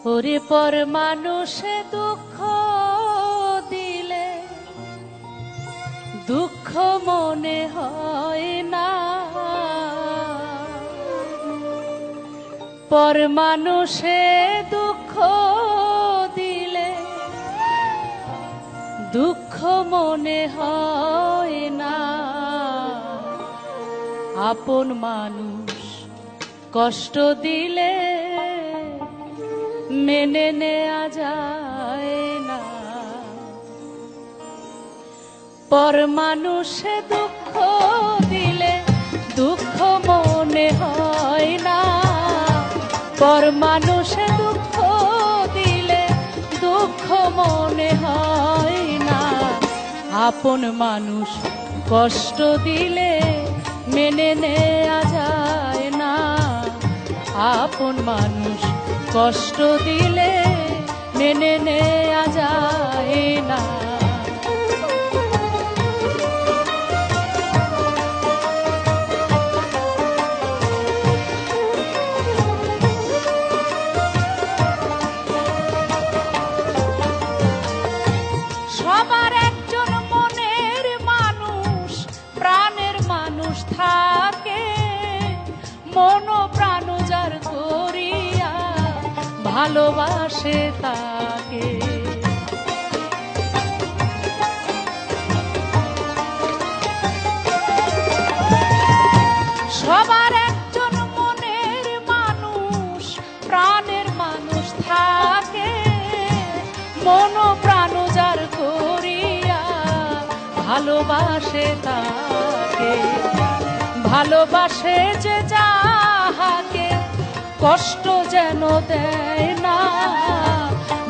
ওরে পর মানুষে দুঃখ দিলে দুঃখ মনে হয় না, পর মানুষে দুঃখ দিলে দুঃখ মনে হয় না। আপন মানুষ কষ্ট দিলে মেনে নেয়া যায় না, পর মানুষে দুঃখ দিলে দুঃখ মনে হয় না, পর মানুষে দুঃখ দিলে দুঃখ মনে হয় না। আপন মানুষ কষ্ট দিলে মেনে নেয়া যায় না, আপন মানুষ কষ্ট দিলে মেনে নেয়া যায় না। সবার একজন মনের মানুষ প্রাণের মানুষ থাকে, মন প্রাণ যার করিয়া ভালোবাসে তাকে। সবার একজন মনের মানুষ প্রাণের মানুষ থাকে, মন প্রাণ যার করিয়া ভালোবাসে তাকে। ভালোবাসে যে যাহাকে কষ্ট যেন দেয় না,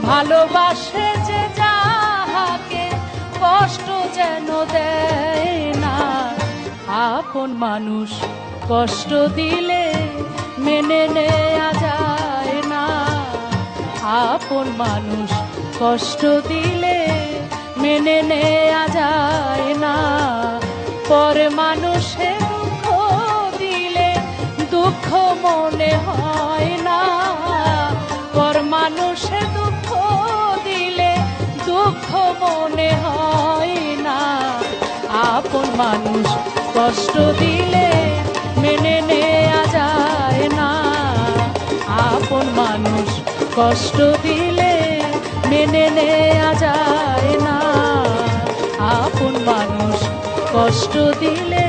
ভালোবাসে যে যাহাকে কষ্ট যেন দেয় না। আপন মানুষ কষ্ট দিলে মেনে নেয়া যায় না, আপন মানুষ কষ্ট দিলে মেনে নেয়া যায় না। পর মানুষে দুঃখ দিলে দুঃখ মনে হয় না, পর মানুষে দুঃখ দিলে দুঃখ মনে হয় না। আপন মানুষ কষ্ট দিলে মেনে নেয়া যায় না, আপন মানুষ কষ্ট দিলে মেনে নেয়া যায় না, আপন মানুষ কষ্ট দিলে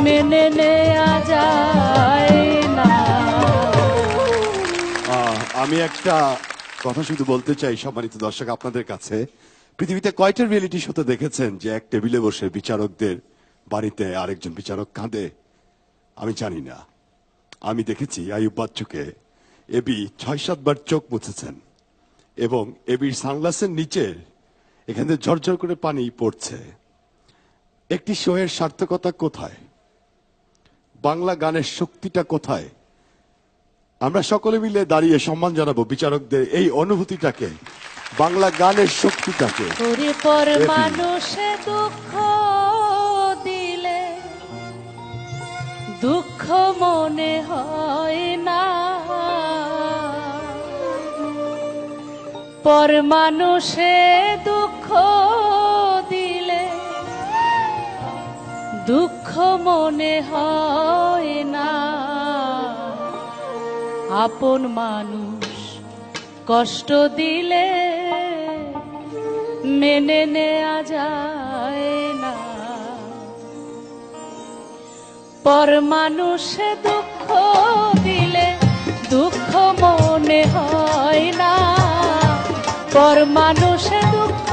মেনে নেয়া যায় না। আমি একটা কথা শুধু বলতে চাই সম্মানিত দর্শক আপনাদের কাছে, পৃথিবীতে কয়টা রিয়েলিটি শোতে দেখেছেন যে এক টেবিলে বসে বিচারকদের বাড়িতে আরেকজন বিচারক কাঁদে? আমি জানি না। আমি দেখেছি আইয়ুব বাচ্চুকে এবি ৬-৭ বার চোখ মুছেছেন এবং এবির সানগ্লাসের নিচে এখান থেকে ঝরঝর করে পানি পড়ছে। একটি শোয়ের সার্থকতা কোথায়? বাংলা গানের শক্তিটা কোথায়? আমরা সকলে মিলে দাঁড়িয়ে সম্মান জানাবো বিচারকদের এই অনুভূতিটাকে, বাংলা গানের শক্তিটাকে। ওরে পর মানুষে দুঃখ দিলে দুঃখ মনে হয় না, পর মানুষে দুঃখ দিলে দুঃখ মনে হয় না। আপন মানুষ কষ্ট দিলে মেনে নেয়া যায় না, পর মানুষে দুঃখ দিলে দুঃখ মনে হয় না, পর মানুষে দুঃখ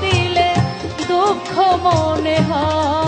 দিলে দুঃখ মনে হয়